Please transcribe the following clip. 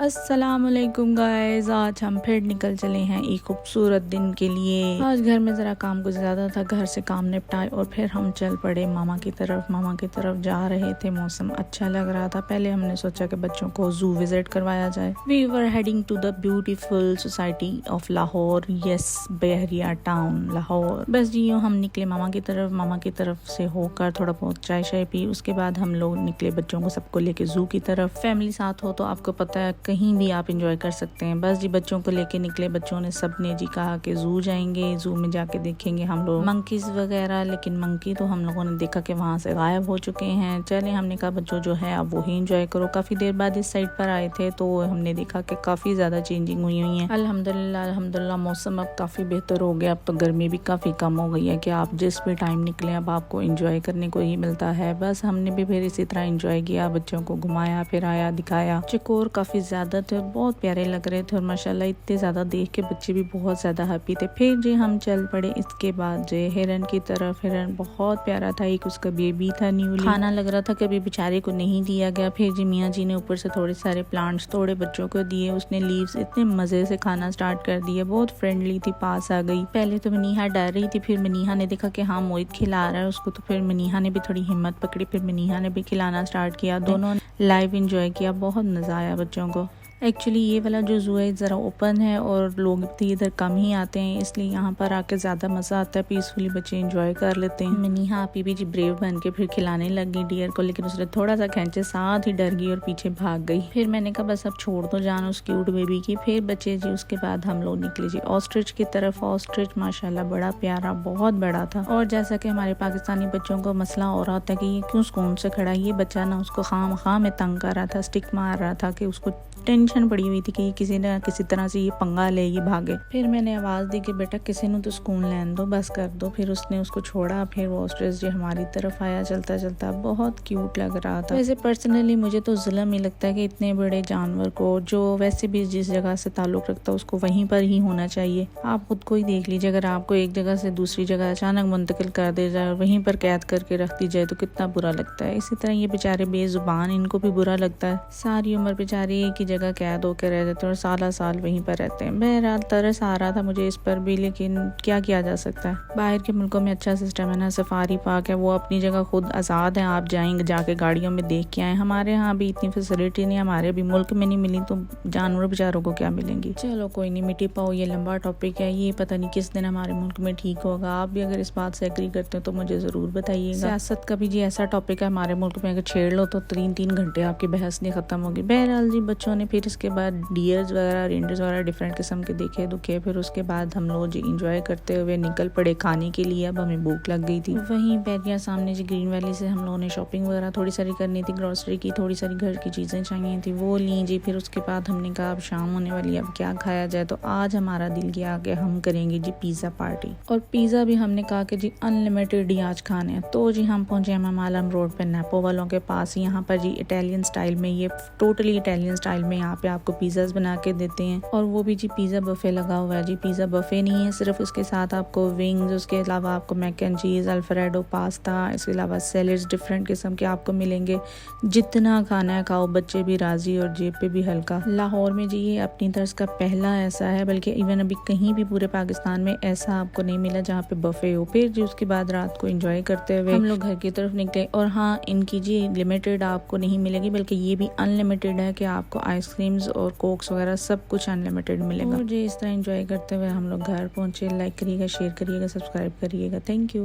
अस्सलामुअलैकुम गाइस, आज हम फिर निकल चले हैं एक खूबसूरत दिन के लिए। आज घर में ज़रा काम कुछ ज़्यादा था, घर से काम निपटाए और फिर हम चल पड़े मामा की तरफ जा रहे थे। मौसम अच्छा लग रहा था। पहले हमने सोचा कि बच्चों को जू विजिट करवाया जाए। We were heading to the beautiful society of Lahore, yes, Bahria town Lahore. बस जी यूँ हम निकले मामा की तरफ से होकर थोड़ा बहुत चाय शाय पी। उसके बाद हम लोग निकले बच्चों को सबको लेके जू की तरफ। फैमिली साथ हो तो आपको पता है कहीं भी आप इंजॉय कर सकते हैं। बस जी बच्चों को लेके निकले। बच्चों ने सबने जी कहा कि जू जाएंगे, जू में जाके देखेंगे हम लोग मंकीज वगैरह, लेकिन मंकी तो हम लोगों ने देखा कि वहाँ से गायब हो चुके हैं। चले, हमने कहा बच्चों जो है आप वही इंजॉय करो। काफी देर बाद इस साइड पर आए थे तो हमने देखा कि काफी ज्यादा चेंजिंग हुई है। अल्हम्दुलिल्लाह मौसम अब काफी बेहतर हो गया। अब तो गर्मी भी काफी कम हो गई है कि आप जिस भी टाइम निकले अब आपको इंजॉय करने को ही मिलता है। बस हमने भी फिर इसी तरह इंजॉय किया, बच्चों को घुमाया फिराया दिखाया। चकोर काफी ज्यादा थे, बहुत प्यारे लग रहे थे और माशाल्लाह इतने ज्यादा देख के बच्चे भी बहुत ज्यादा हैप्पी थे। फिर जी हम चल पड़े इसके बाद जो हिरन की तरफ। हिरन बहुत प्यारा था, एक उसका बेबी था न्यूली। खाना लग रहा था कभी बेचारे को नहीं दिया गया। फिर जी मियाँ जी ने ऊपर से थोड़े सारे प्लांट्स तोड़े बच्चों को दिए। उसने लीव्स इतने मजे से खाना स्टार्ट कर दिया, बहुत फ्रेंडली थी, पास आ गई। पहले तो मनीहा डर रही थी, फिर मनीहा ने देखा कि हाँ मोहित खिला रहा है उसको, तो फिर मनीहा ने भी थोड़ी हिम्मत पकड़ी। फिर मनीहा ने भी खिलाना स्टार्ट किया। दोनों लाइव इंजॉय किया, बहुत मजा आया बच्चों को। एक्चुअली ये वाला जो जू है ज़रा ओपन है और लोग इधर कम ही आते हैं, इसलिए यहाँ पर आके ज़्यादा मज़ा आता है। पीसफुली बच्चे एंजॉय कर लेते हैं। मनीहा आपी भी जी ब्रेव बन के फिर खिलाने लग गई डियर को, लेकिन उसने थोड़ा सा खींचे साथ ही डर गई और पीछे भाग गई। फिर मैंने कहा बस अब छोड़ दो जान उस क्यूट बेबी की। फिर बच्चे जी उसके बाद हम लोग निकले जी ऑस्ट्रिच की तरफ। ऑस्ट्रिच माशाल्लाह बड़ा प्यारा, बहुत बड़ा था। और जैसा कि हमारे पाकिस्तानी बच्चों को मसला हो रहा था कि ये क्यों सुकून से खड़ा है, ये बच्चा ना उसको खाम में तंग कर रहा था, स्टिक मार रहा था कि उसको टेंशन पड़ी हुई थी कि किसी न किसी तरह से ये पंगा लेगी भागे। फिर मैंने आवाज दी कि बेटा किसी ने तो सुकून लेने दो, बस कर दो। फिर उसने उसको छोड़ा। फिर वो ऑस्ट्रिच जी हमारी तरफ आया चलता चलता, बहुत क्यूट लग रहा था। वैसे पर्सनली मुझे तो जुल्म ही लगता है कि इतने बड़े जानवर को, जो वैसे भी जिस जगह से ताल्लुक रखता है उसको वहीं पर ही होना चाहिए। आप खुद को ही देख लीजिए, अगर आपको एक जगह से दूसरी जगह अचानक मुंतकिल कर दे जाए और वहीं पर कैद करके रख दी जाए तो कितना बुरा लगता है। इसी तरह ये बेचारे बेजुबान, इनको भी बुरा लगता है। सारी उम्र बेचारे एक ही जगह कैद होकर रह जाते हैं और साल वहीं पर रहते हैं। बहरहाल तरस आ रहा था मुझे इस पर भी, लेकिन क्या किया जा सकता है। बाहर के मुल्कों में अच्छा सिस्टम है ना, सफारी पार्क है, वो अपनी जगह खुद आज़ाद है, आप जाएंगे जाके गाड़ियों में देख के आए। हमारे यहाँ भी इतनी फैसिलिटी नहीं, हमारे भी मुल्क में नहीं मिली तो जानवर बेचारों को क्या मिलेंगी। चलो कोई नहीं, मिट्टी पाओ, ये लंबा टॉपिक है, ये पता नहीं किस दिन हमारे मुल्क में ठीक होगा। आप भी अगर इस बात से एग्री करते हो तो मुझे जरूर बताइएगा। सियासत का भी जी ऐसा टॉपिक है हमारे मुल्क में, अगर छेड़ लो तो 3 घंटे आपकी बहस नहीं खत्म होगी। बहरहाल जी बच्चों ने फिर इसके बाद डियर्स वगैरह, रेंडर्स वगैरह डिफरेंट किस्म के देखे दुखे। फिर उसके बाद हम लोग जी इंजॉय करते हुए निकल पड़े खाने के लिए। अब हमें भूख लग गई थी। वहीं बैरिया सामने जी ग्रीन वैली से हम लोगों ने शॉपिंग वगैरह थोड़ी सारी करनी थी, ग्रोसरी की, थोड़ी सारी घर की चीजें चाहिए थी, वो ली जी। फिर उसके बाद हमने कहा अब शाम होने वाली है, अब क्या खाया जाए, तो आज हमारा दिल किया कि हम करेंगे जी पिज्जा पार्टी। और पिज्जा भी हमने कहा कि जी अनलिमिटेड ही आज खाने हैं। तो जी हम पहुंचे इमाम आलम रोड पे नेपो वालों के पास। यहाँ पर जी इटालियन स्टाइल में, ये टोटली इटालियन स्टाइल में यहाँ पे आपको पिज्जा बना के देते हैं। और वो भी जी पिज्जा बफे लगा हुआ है जी। पिज्जा बफे नहीं है सिर्फ, उसके साथ आपको विंग्स, उसके अलावा आपको मैक एंड चीज, अल्फ्रेडो पास्ता, इसके अलावा सैलेड्स डिफरेंट किस्म के आपको मिलेंगे। जितना खाना है खाओ, बच्चे भी राजी और जेब पे भी हल्का। लाहौर में जी ये अपनी तरह का पहला ऐसा है, बल्कि इवन अभी कहीं भी पूरे पाकिस्तान में ऐसा आपको नहीं मिला जहाँ पे बफे हो। फिर जी उसके बाद रात को एंजॉय करते हुए हम लोग घर की तरफ निकले। और हाँ, इनकी जी लिमिटेड आपको नहीं मिलेगी, बल्कि ये भी अनलिमिटेड है कि आपको आइसक्रीम्स और कोक्स वगैरह सब कुछ अनलिमिटेड मिलेगा। और जी इस तरह एंजॉय करते हुए हम लोग घर पहुंचे। लाइक करिएगा, शेयर करिएगा, सब्सक्राइब करिएगा। Thank you.